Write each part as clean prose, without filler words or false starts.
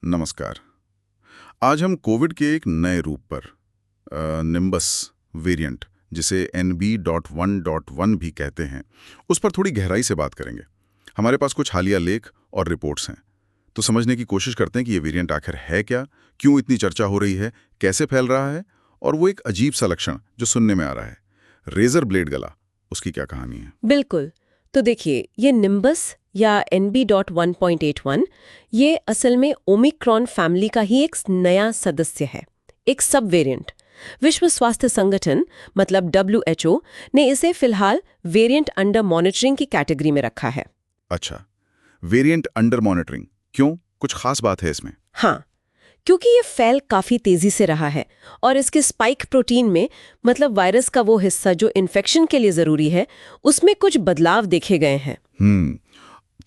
नमस्कार। आज हम कोविड के एक नए रूप पर निम्बस वेरिएंट, जिसे NB.1.1 भी कहते हैं, उस पर थोड़ी गहराई से बात करेंगे। हमारे पास कुछ हालिया लेख और रिपोर्ट्स हैं, तो समझने की कोशिश करते हैं कि ये वेरिएंट आखिर है क्या, क्यों इतनी चर्चा हो रही है, कैसे फैल रहा है, और वो एक अजीब सा लक्षण जो सुनने में आ रहा है, रेजर ब्लेड गला, उसकी क्या कहानी है। बिल्कुल। तो देखिए, ये निम्बस या NB.1.81 ये असल में ओमिक्रॉन फैमिली का ही एक नया सदस्य है, एक सब वेरिएंट। विश्व स्वास्थ्य संगठन मतलब WHO ने इसे फिलहाल वेरिएंट अंडर मॉनिटरिंग की कैटेगरी में रखा है। अच्छा, वेरिएंट अंडर मॉनिटरिंग, क्यों? कुछ खास बात है इसमें? हाँ, क्योंकि ये फैल काफी तेजी से रहा है और इसके स्पाइक प्रोटीन में, मतलब वायरस का वो हिस्सा जो इन्फेक्शन के लिए जरूरी है, उसमें कुछ बदलाव देखे गए हैं।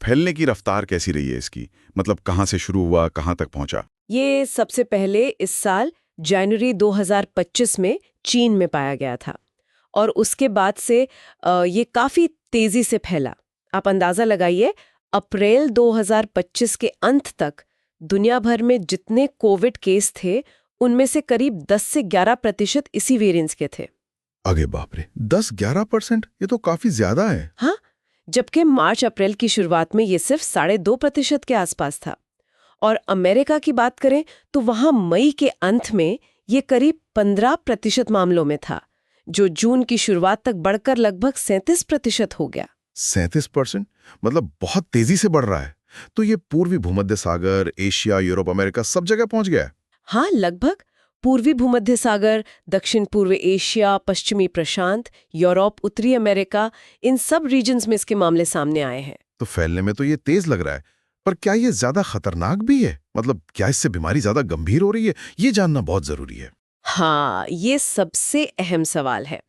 फैलने की रफ्तार कैसी रही है इसकी? मतलब कहाँ से शुरू हुआ, कहाँ तक पहुंचा? ये सबसे पहले इस साल जनवरी 2025 में चीन में पाया गया था और उसके बाद से ये काफी तेजी से फैला। आप अंदाजा लगाइए, अप्रैल 2025 के अंत तक दुनिया भर में जितने कोविड केस थे, उनमें से करीब 10 से 11% इसी वेरिएंट्स के थे। अरे बाप रे, 10-11%? ये तो काफी ज्यादा है। हाँ, जबकि मार्च अप्रैल की शुरुआत में ये सिर्फ 2.5% के आसपास था। और अमेरिका की बात करें तो वहां मई के अंत में ये करीब 15% मामलों में था, जो जून की शुरुआत तक बढ़कर लगभग 37% हो गया। 37%? मतलब बहुत तेजी से बढ़ रहा है। तो ये पूर्वी भूमध्य सागर, एशिया, यूरोप, अमेरिका सब जगह पहुंच गया है? हाँ, लगभग। पूर्वी भूमध्य सागर, दक्षिण पूर्व एशिया, पश्चिमी प्रशांत, यूरोप, उत्तरी अमेरिका, इन सब रीजन्स में इसके मामले सामने आए हैं। तो फैलने में तो ये तेज लग रहा है, पर क्या ये ज्यादा खतरनाक भी है? मतलब क्या इससे बीमारी ज्यादा गंभीर हो रही है? ये जानना बहुत जरूरी है। हाँ, ये सबसे अहम सवाल है।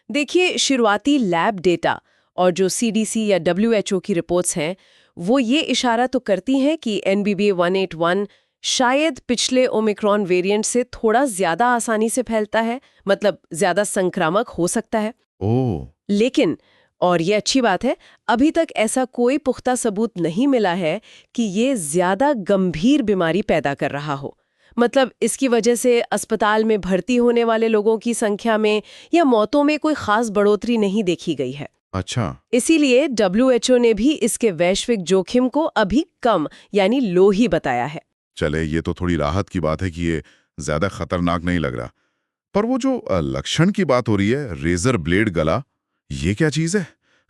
देखिए, शुरुआती लैब डेटा और जो CDC या WHO की रिपोर्ट्स हैं, वो ये इशारा तो करती हैं कि NBB.181 शायद पिछले ओमिक्रॉन वेरिएंट से थोड़ा ज्यादा आसानी से फैलता है, मतलब ज्यादा संक्रामक हो सकता है। ओह, लेकिन, और ये अच्छी बात है, अभी तक ऐसा कोई पुख्ता सबूत नहीं मिला है कि ये ज्यादा गंभीर बीमारी पैदा कर रहा हो। मतलब इसकी वजह से अस्पताल में भर्ती होने वाले लोगों की संख्या में या मौतों में कोई खास बढ़ोतरी नहीं देखी गई है। अच्छा। इसीलिए WHO ने भी इसके वैश्विक जोखिम को अभी कम यानी लो ही बताया है। चले, ये तो थोड़ी राहत की बात है कि ये ज्यादा खतरनाक नहीं लग रहा। पर वो जो लक्षण की बात हो रही है, रेजर ब्लेड गला, ये क्या चीज है?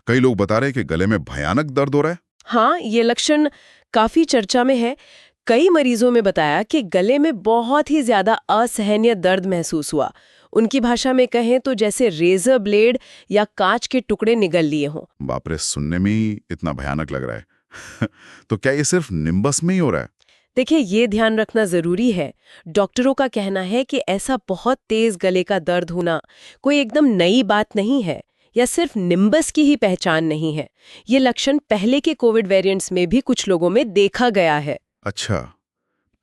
कई लोग बता रहे हैं कि गले में भयानक दर्द हो रहा है। हाँ, ये लक्षण काफी चर्चा में है। कई मरीजों में बताया कि गले में बहुत ही ज्यादा असहनीय दर्द महसूस हुआ। उनकी भाषा में कहें तो जैसे रेजर ब्लेड या कांच के टुकड़े निगल लिए हों। बाप रे, सुनने में ही इतना भयानक लग रहा है। तो क्या ये सिर्फ निम्बस में ही हो रहा है? देखिए, ये ध्यान रखना जरूरी है। डॉक्टरों का कहना है कि ऐसा बहुत तेज गले का दर्द होना कोई एकदम नई बात नहीं है या सिर्फ निम्बस की ही पहचान नहीं है। ये लक्षण पहले के कोविड वेरिएंट्स में भी कुछ लोगों में देखा गया है। अच्छा,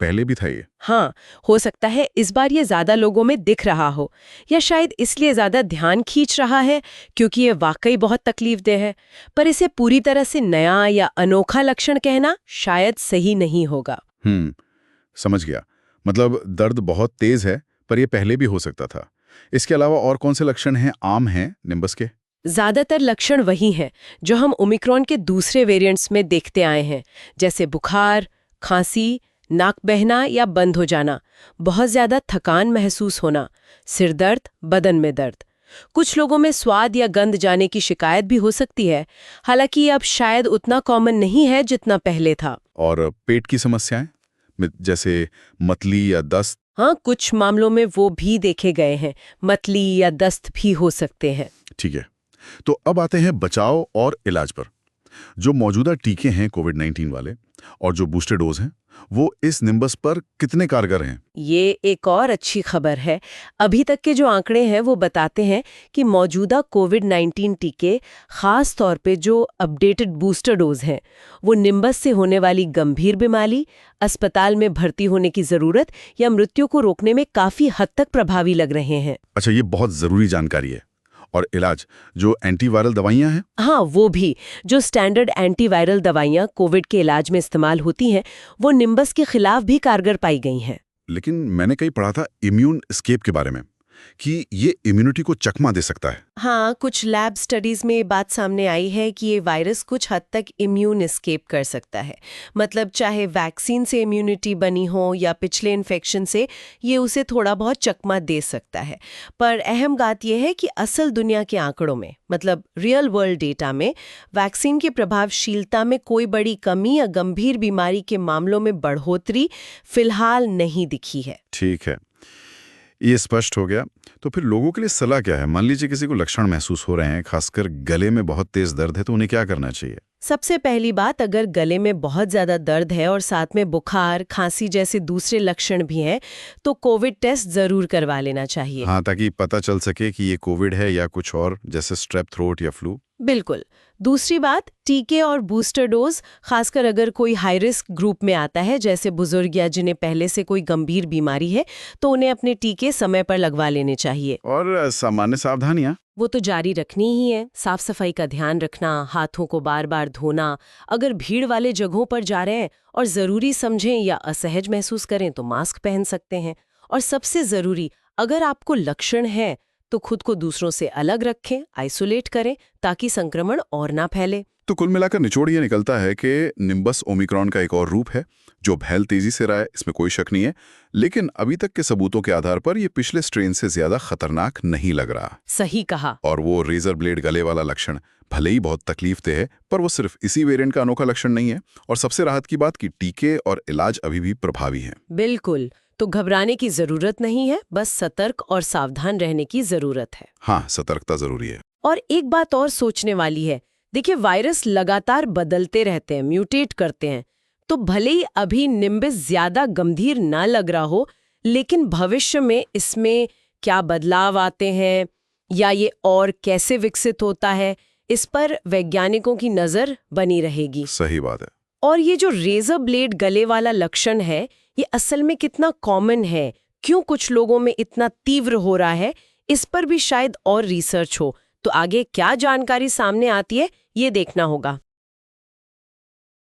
पहले भी था ये? हाँ, हो सकता है इस बार ये ज्यादा लोगों में दिख रहा हो, या शायद इसलिए ज्यादा ध्यान खींच रहा है क्योंकि ये वाकई बहुत तकलीफदेह है। पर इसे पूरी तरह से नया या अनोखा लक्षण कहना शायद सही नहीं होगा। समझ गया। मतलब दर्द बहुत तेज है, पर ये पहले भी हो सकता था। इसके अलावा और कौन से लक्षण हैं, आम हैं निम्बस के? ज्यादातर लक्षण वही हैं जो हम ओमिक्रॉन के दूसरे वेरिएंट्स में देखते आए हैं, जैसे बुखार, खांसी, नाक बहना या बंद हो जाना, बहुत ज्यादा थकान महसूस होना, सिर दर्द, बदन में दर्द। कुछ लोगों में स्वाद या गंध जाने की शिकायत भी हो सकती है, हालांकि अब शायद उतना कॉमन नहीं है जितना पहले था। और पेट की समस्याएं, जैसे मतली या दस्त? हाँ, कुछ मामलों में वो भी देखे गए हैं। मतली या दस्त भी हो सकते हैं। ठीक है, तो अब आते हैं बचाव और इलाज पर। जो मौजूदा टीके हैं कोविड-19 वाले और जो बूस्टर डोज हैं, वो इस निम्बस पर कितने कारगर हैं? ये एक और अच्छी खबर है। अभी तक के जो आंकड़े हैं वो बताते हैं कि मौजूदा कोविड-19 टीके, खास तौर पे जो अपडेटेड बूस्टर डोज हैं, वो निम्बस से होने वाली गंभीर बीमारी, अस्पताल में भर्ती होने की जरूरत या मृत्यु को रोकने में काफी हद तक प्रभावी लग रहे हैं। अच्छा, ये बहुत जरूरी जानकारी है। और इलाज, जो एंटीवायरल दवाइयां हैं? हाँ, वो भी। जो स्टैंडर्ड एंटीवायरल दवाइयाँ कोविड के इलाज में इस्तेमाल होती हैं, वो निम्बस के खिलाफ भी कारगर पाई गई हैं। लेकिन मैंने कहीं पढ़ा था इम्यून एस्केप के बारे में, कि ये इम्यूनिटी को चकमा दे सकता है। हाँ, कुछ लैब स्टडीज में ये बात सामने आई है कि ये वायरस कुछ हद तक इम्यून एस्केप कर सकता है। मतलब चाहे वैक्सीन से इम्यूनिटी बनी हो या पिछले इन्फेक्शन से, ये उसे थोड़ा बहुत चकमा दे सकता है। पर अहम बात यह है कि असल दुनिया के आंकड़ों में, मतलब रियल वर्ल्ड डेटा में, वैक्सीन की प्रभावशीलता में कोई बड़ी कमी या गंभीर बीमारी के मामलों में बढ़ोतरी फिलहाल नहीं दिखी है। ठीक है, ये स्पष्ट हो गया। तो फिर लोगों के लिए सलाह क्या है? मान लीजिए किसी को लक्षण महसूस हो रहे हैं, खासकर गले में बहुत तेज दर्द है, तो उन्हें क्या करना चाहिए? सबसे पहली बात, अगर गले में बहुत ज़्यादा दर्द है और साथ में बुखार, खांसी जैसे दूसरे लक्षण भी हैं, तो कोविड टेस्ट ज़रूर करवा लेना चाहिए। हाँ, ताकि पता चल सके कि ये कोविड है या कुछ और, जैसे स्ट्रेप थ्रोट या फ्लू। बिल्कुल। दूसरी बात, टीके और बूस्टर डोज, खासकर अगर कोई हाई रिस्क ग्रुप में आता है, जैसे बुजुर्ग या जिन्हें पहले से कोई गंभीर बीमारी है, तो उन्हें अपने टीके समय पर लगवा लेने चाहिए। और सामान्य सावधानियां? वो तो जारी रखनी ही है। साफ सफाई का ध्यान रखना, हाथों को बार बार धोना, अगर भीड़ वाले जगहों पर जा रहे हैं और ज़रूरी समझें या असहज महसूस करें तो मास्क पहन सकते हैं। और सबसे ज़रूरी, अगर आपको लक्षण है तो खुद को दूसरों से अलग रखें, आइसोलेट करें, ताकि संक्रमण और ना फैले। तो कुल मिलाकर निचोड़ ये निकलता है कि निम्बस ओमिक्रॉन का एक और रूप है जो फैल तेजी से रहा है, इसमें कोई शक नहीं है। लेकिन अभी तक के सबूतों के आधार पर ये पिछले स्ट्रेन से ज्यादा खतरनाक नहीं लग रहा। सही कहा। और वो रेजर ब्लेड गले वाला लक्षण भले ही बहुत तकलीफ दे है, पर वो सिर्फ इसी वेरिएंट का अनोखा लक्षण नहीं है। और सबसे राहत की बात कि टीके और इलाज अभी भी प्रभावी हैं। बिल्कुल। तो घबराने की जरूरत नहीं है, बस सतर्क और सावधान रहने की जरूरत है। हाँ, सतर्कता जरूरी है। और एक बात और सोचने वाली है, देखिए वायरस लगातार बदलते रहते हैं, म्यूटेट करते हैं। तो भले ही अभी निम्बस ज्यादा गंभीर ना लग रहा हो, लेकिन भविष्य में इसमें क्या बदलाव आते हैं या ये और कैसे विकसित होता है, इस पर वैज्ञानिकों की नजर बनी रहेगी। सही बात है। और ये जो रेजर ब्लेड गले वाला लक्षण है, ये असल में कितना कॉमन है, क्यों कुछ लोगों में इतना तीव्र हो रहा है, इस पर भी शायद और रिसर्च हो। तो आगे क्या जानकारी सामने आती है, ये देखना होगा।